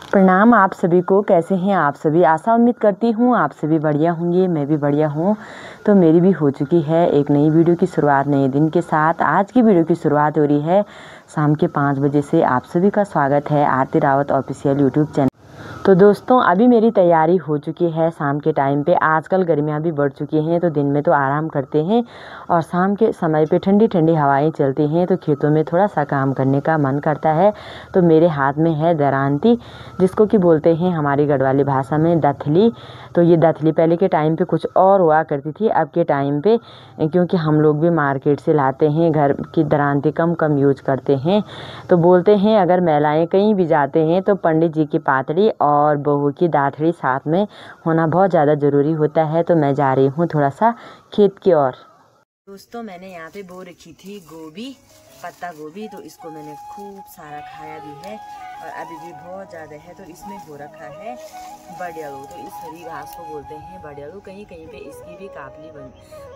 प्रणाम आप सभी को। कैसे हैं आप सभी? आशा उम्मीद करती हूँ आप सभी बढ़िया होंगे। मैं भी बढ़िया हूँ। तो मेरी भी हो चुकी है एक नई वीडियो की शुरुआत नए दिन के साथ। आज की वीडियो की शुरुआत हो रही है शाम के 5 बजे से। आप सभी का स्वागत है आरती रावत ऑफिशियल यूट्यूब चैनल। तो दोस्तों अभी मेरी तैयारी हो चुकी है शाम के टाइम पे। आजकल गर्मियाँ भी बढ़ चुकी हैं तो दिन में तो आराम करते हैं और शाम के समय पे ठंडी ठंडी हवाएं चलती हैं तो खेतों में थोड़ा सा काम करने का मन करता है। तो मेरे हाथ में है दरांती, जिसको कि बोलते हैं हमारी गढ़वाली भाषा में दथली। तो ये दथली पहले के टाइम पे कुछ और हुआ करती थी, अब के टाइम पे क्योंकि हम लोग भी मार्केट से लाते हैं, घर की दरांती कम यूज करते हैं। तो बोलते हैं अगर महिलाएं कहीं भी जाते हैं तो पंडित जी की पातड़ी और बहू की दातड़ी साथ में होना बहुत ज़्यादा ज़रूरी होता है। तो मैं जा रही हूँ थोड़ा सा खेत की ओर। दोस्तों मैंने यहाँ पे बो रखी थी गोभी, पत्ता गोभी। तो इसको मैंने खूब सारा खाया भी है और अभी भी बहुत ज़्यादा है। तो इसमें हो रखा है बड़ियालू। तो इस हरी घास को बोलते हैं बड़ियालू। कहीं कहीं पे इसकी भी कापली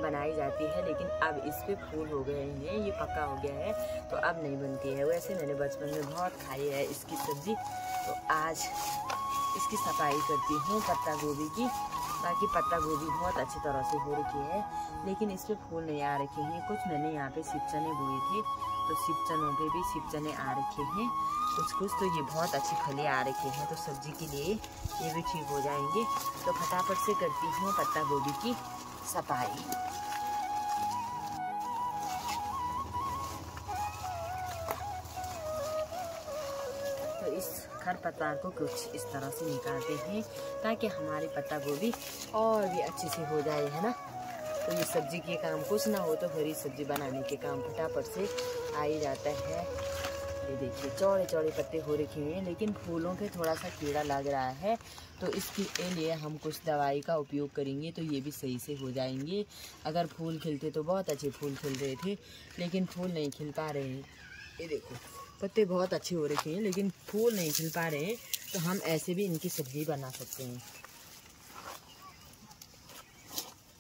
बनाई जाती है, लेकिन अब इस पे फूल हो गए हैं, ये पक्का हो गया है तो अब नहीं बनती है। वैसे मैंने बचपन में बहुत खाई है इसकी सब्जी। तो आज इसकी सफाई करती हूँ पत्ता गोभी की। बाकी पत्ता गोभी बहुत अच्छी तरह से हो रखी है, लेकिन इस पे फूल नहीं आ रखे हैं। कुछ मैंने यहाँ पे सिप चने बोए थे तो सिप चनों पे भी सिप चने आ रखे हैं। कुछ तो ये बहुत अच्छी फले आ रखे हैं, तो सब्जी के लिए ये भी ठीक हो जाएंगे। तो फटाफट से करती हूँ पत्ता गोभी की सफाई। तो इस खरपतवार को कुछ इस तरह से निकालते हैं ताकि हमारी पत्ता गोभी और भी अच्छे से हो जाए, है ना। तो ये सब्जी के काम कुछ ना हो तो हरी सब्जी बनाने के काम फटाफट से आ ही जाता है। ये देखिए चौड़े चौड़े पत्ते हो रखे हैं, लेकिन फूलों पे थोड़ा सा कीड़ा लग रहा है तो इसके लिए हम कुछ दवाई का उपयोग करेंगे तो ये भी सही से हो जाएंगे। अगर फूल खिलते तो बहुत अच्छे फूल खिल रहे थे, लेकिन फूल नहीं खिल पा रहे हैं। ये देखो पत्ते बहुत अच्छे हो रखे हैं लेकिन फूल नहीं खिल पा रहे हैं, तो हम ऐसे भी इनकी सब्जी बना सकते हैं।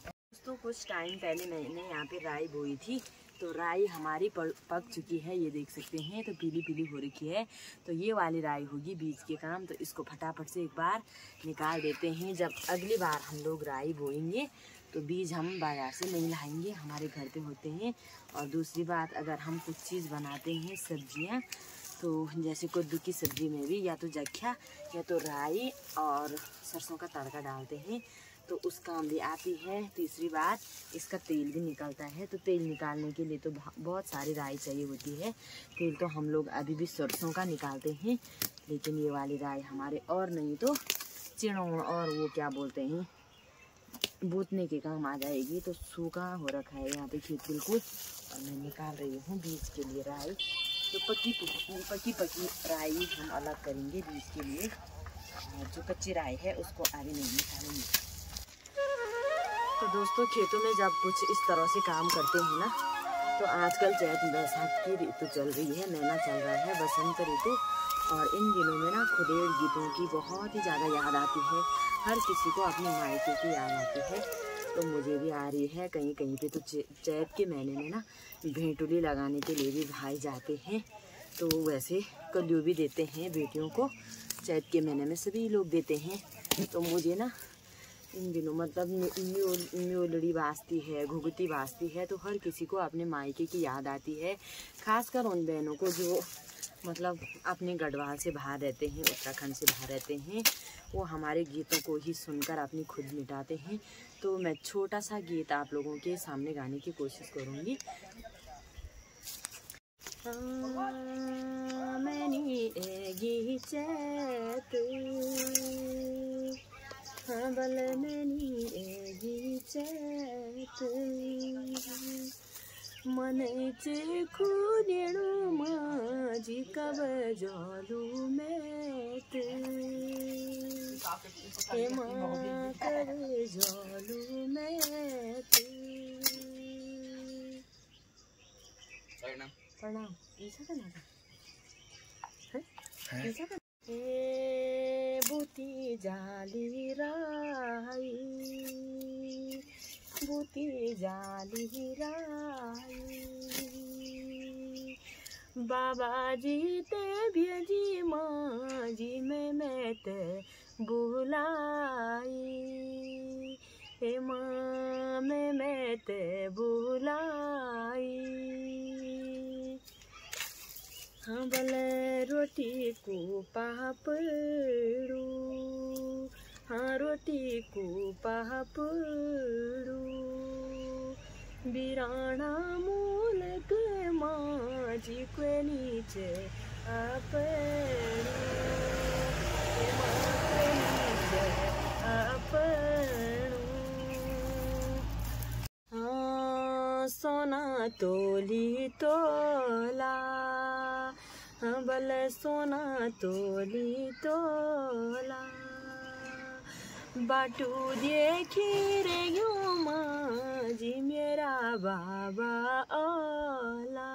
दोस्तों कुछ टाइम पहले मैंने यहाँ पे राई बोई थी, तो राई हमारी पक चुकी है, ये देख सकते हैं। तो पीली पीली हो रखी है, तो ये वाली राई होगी बीज के काम। तो इसको फटाफट से एक बार निकाल देते हैं। जब अगली बार हम लोग राई बोएंगे तो बीज हम बाजार से नहीं लाएंगे, हमारे घर पे होते हैं। और दूसरी बात, अगर हम कुछ चीज़ बनाते हैं सब्जियां, तो जैसे कद्दू की सब्जी में भी या तो जख्या या तो राई और सरसों का तड़का डालते हैं तो उस काम भी आती है। तीसरी बात, इसका तेल भी निकलता है। तो तेल निकालने के लिए तो बहुत सारी राई चाहिए होती है। तेल तो हम लोग अभी भी सरसों का निकालते हैं, लेकिन ये वाली राई हमारे और नहीं तो चिड़ों और वो क्या बोलते हैं बूतने के काम आ जाएगी। तो सूखा हो रखा है यहाँ पे खेत बिल्कुल, और मैं निकाल रही हूँ बीज के लिए राई। तो पकी राई हम अलग करेंगे बीज के लिए, और जो कच्ची राई है उसको आगे नहीं निकालेंगे। तो दोस्तों खेतों में जब कुछ इस तरह से काम करते हैं ना, तो आजकल चैत बैसाख की ऋतु चल रही है, नैना चल रहा है बसंत ऋतु, और इन दिनों में ना खुदेड़ गीतों की बहुत ही ज़्यादा याद आती है। हर किसी को अपने मायके की याद आती है, तो मुझे भी आ रही है कहीं कहीं पे। तो चैत के महीने में ना भेंटुली लगाने के लिए भी भाई जाते हैं, तो वैसे कद्दू भी देते हैं बेटियों को। चैत के महीने में सभी लोग देते हैं। तो मुझे ना इन दिनों मतलब न्योलड़ी बाजती है, घुघती बाजती है, तो हर किसी को अपने मायके की याद आती है। खासकर उन बहनों को जो मतलब अपने गढ़वाल से बाहर रहते हैं, उत्तराखंड से बाहर रहते हैं, वो हमारे गीतों को ही सुनकर अपनी खुद मिटाते हैं। तो मैं छोटा सा गीत आप लोगों के सामने गाने की कोशिश करूँगी। मनै खुदेणु माझी कब जालू मैत हेमा कर जालू मैत। प्रणाम ऐसा करना था, ऐसा करना। ए बूती जाली राई, बूती जाली राई, बाबा जी ते भेजी माँ जी मैं मैं ते बुलाई, हे माँ मैं ते बुलाई। हाँ भले रोटी को पापड़ू, हाँ रोटी को पापड़ू, बिराना मूल के माझी के नीचे आपड़ू, नीचे आपड़ू। हाँ सोना तोली तोला, हाँ भले सोना तोली तोला, बाटू देखी रे यू माझी मेरा बाबा ओला,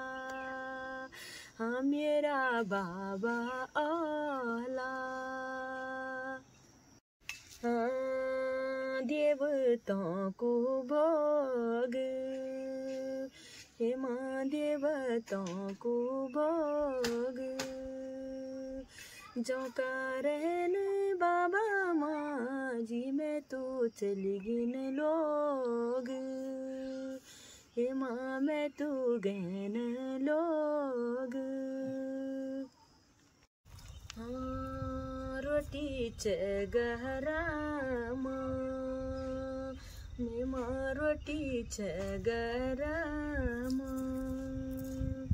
हाँ मेरा बाबा ओला। हाँ देवताओं को भोग, हे माँ देवताओं को भोग, जो करन बाबा माँ जी मैं तो चली गिन लोग, हे माँ मैं तो गहन लोग। हाँ रोटी चगहरा माँ, मैं माँ रोटी चगहरा माँ,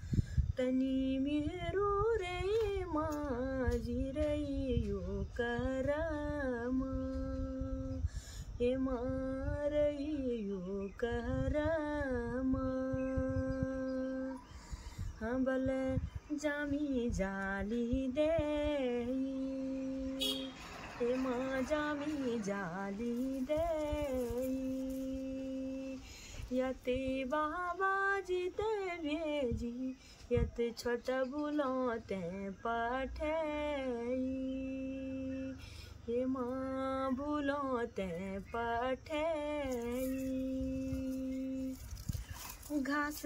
तनी मेरो रे माँ जी रही यो करम, हे माँ रही यो करम। हाँ भले जामी जाली दे, हे माँ जामी जाली दे, यते बाबा जी ते भेजी, यते छोटा बुलो ते पाठे, हे माँ बुलो ते पाठे। घास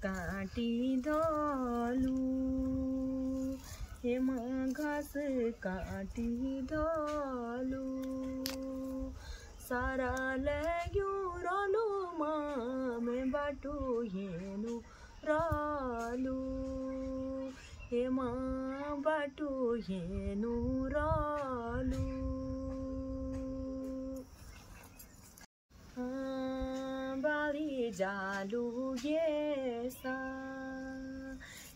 काटी धोलू, हे माँ घास काटी धोलू, सारा लग्यो रोलू माँ मैं बाटू हेनु रोलू, हे माँ बाटू हेनु रोलू। हाँ बाली जालू ये सा,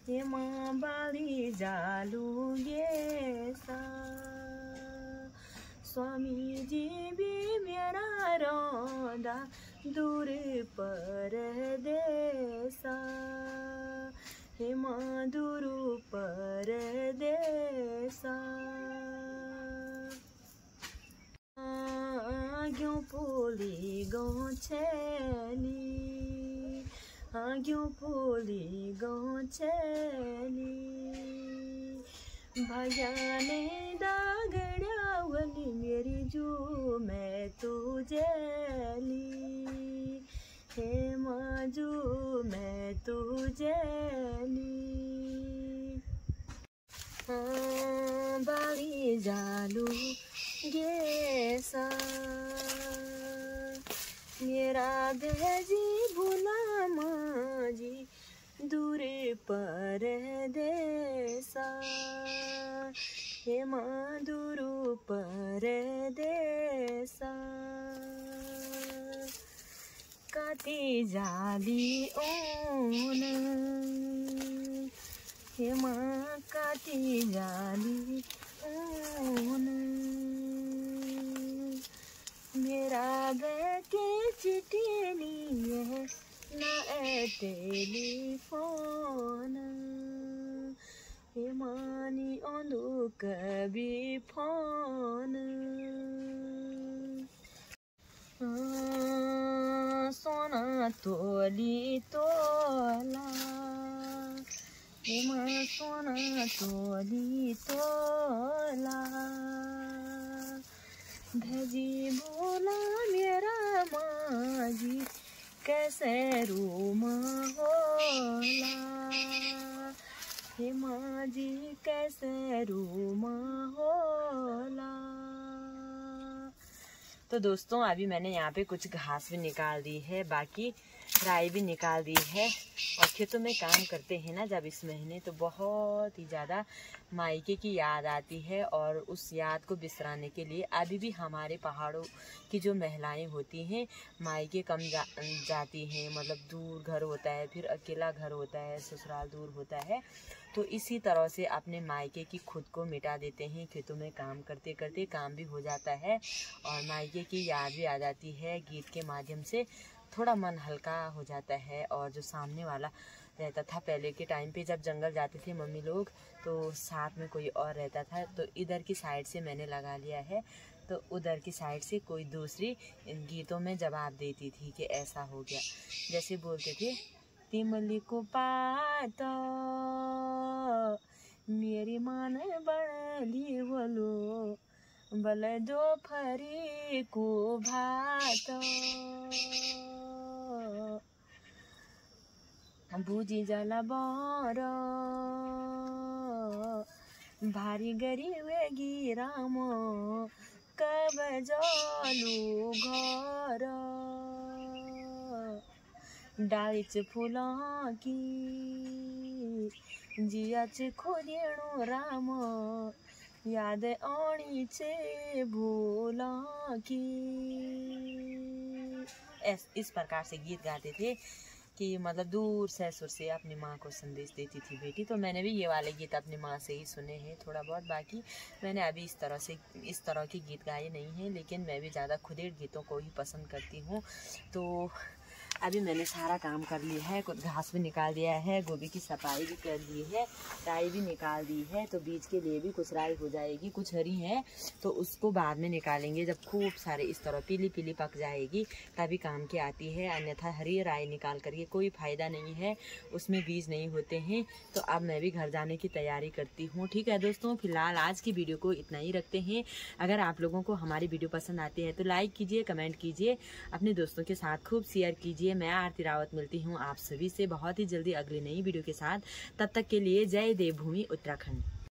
हे माँ बाली जालू ये सा, स्वामी जी भी मेरा रोंदा दूर परदेसा, हे माँ दूर परदेसा। आग्यों पोली गौ छेली, आग्यों पोली गौ छेली, भैया ने दागड़िया वली मेरी जू मैं तुझे ली, हे माँ जू मैं तुझे ली। हाँ बाली जालू ये सा, मेरा भेजी भूला माँ जी दूर परदेसा, हे माँ दूर परदेसा। काटी जाली ओन, हे माँ काटी जाली ओन, मेरा बेटे चिट्ठी लिए ना टेलीफोन, हे मानी ओंदू कभी फोन। सोना तोली तोला, हे माँ सोना तोली तोला, भेजी बोला मेरा माँ जी कैसे रूम होला, हे माँ जी कैसे रूम होला। तो दोस्तों अभी मैंने यहाँ पे कुछ घास भी निकाल दी है, बाकी राई भी निकाल दी है। और खेतों में काम करते हैं ना जब इस महीने, तो बहुत ही ज़्यादा मायके की याद आती है। और उस याद को बिसराने के लिए अभी भी हमारे पहाड़ों की जो महिलाएं होती हैं मायके कम जाती हैं, मतलब दूर घर होता है, फिर अकेला घर होता है, ससुराल दूर होता है, तो इसी तरह से अपने मायके की खुद को मिटा देते हैं। खेतों में काम करते करते काम भी हो जाता है और मायके की याद भी आ जाती है। गीत के माध्यम से थोड़ा मन हल्का हो जाता है। और जो सामने वाला रहता था पहले के टाइम पे, जब जंगल जाते थे मम्मी लोग, तो साथ में कोई और रहता था, तो इधर की साइड से मैंने लगा लिया है, तो उधर की साइड से कोई दूसरी इन गीतों में जवाब देती थी कि ऐसा हो गया। जैसे बोलते थे, तिमली को पात मेरी मान बड़ी बोलो, बल दो फरी को भात बुझी जला बर भारी गरी वेगी राम कब जलू घर डालीच फुला की जियाच खोदेणो राम याद आनी चे भूला की। इस प्रकार से गीत गाते थे कि मतलब दूर ससुर से अपनी माँ को संदेश देती थी बेटी। तो मैंने भी ये वाले गीत अपनी माँ से ही सुने हैं थोड़ा बहुत, बाकी मैंने अभी इस तरह के गीत गाए नहीं हैं, लेकिन मैं भी ज़्यादा खुदेड़ गीतों को ही पसंद करती हूँ। तो अभी मैंने सारा काम कर लिया है, कुछ घास भी निकाल दिया है, गोभी की सफाई भी कर दी है, राई भी निकाल दी है। तो बीज के लिए भी कुछ राई हो जाएगी, कुछ हरी है तो उसको बाद में निकालेंगे जब खूब सारे इस तरह पीली पीली पक जाएगी, तभी काम की आती है। अन्यथा हरी राई निकाल करके कोई फ़ायदा नहीं है, उसमें बीज नहीं होते हैं। तो अब मैं भी घर जाने की तैयारी करती हूँ। ठीक है दोस्तों, फिलहाल आज की वीडियो को इतना ही रखते हैं। अगर आप लोगों को हमारी वीडियो पसंद आती है तो लाइक कीजिए, कमेंट कीजिए, अपने दोस्तों के साथ खूब शेयर कीजिए। मैं आरती रावत मिलती हूँ आप सभी से बहुत ही जल्दी अगली नई वीडियो के साथ। तब तक के लिए जय देवभूमि उत्तराखंड।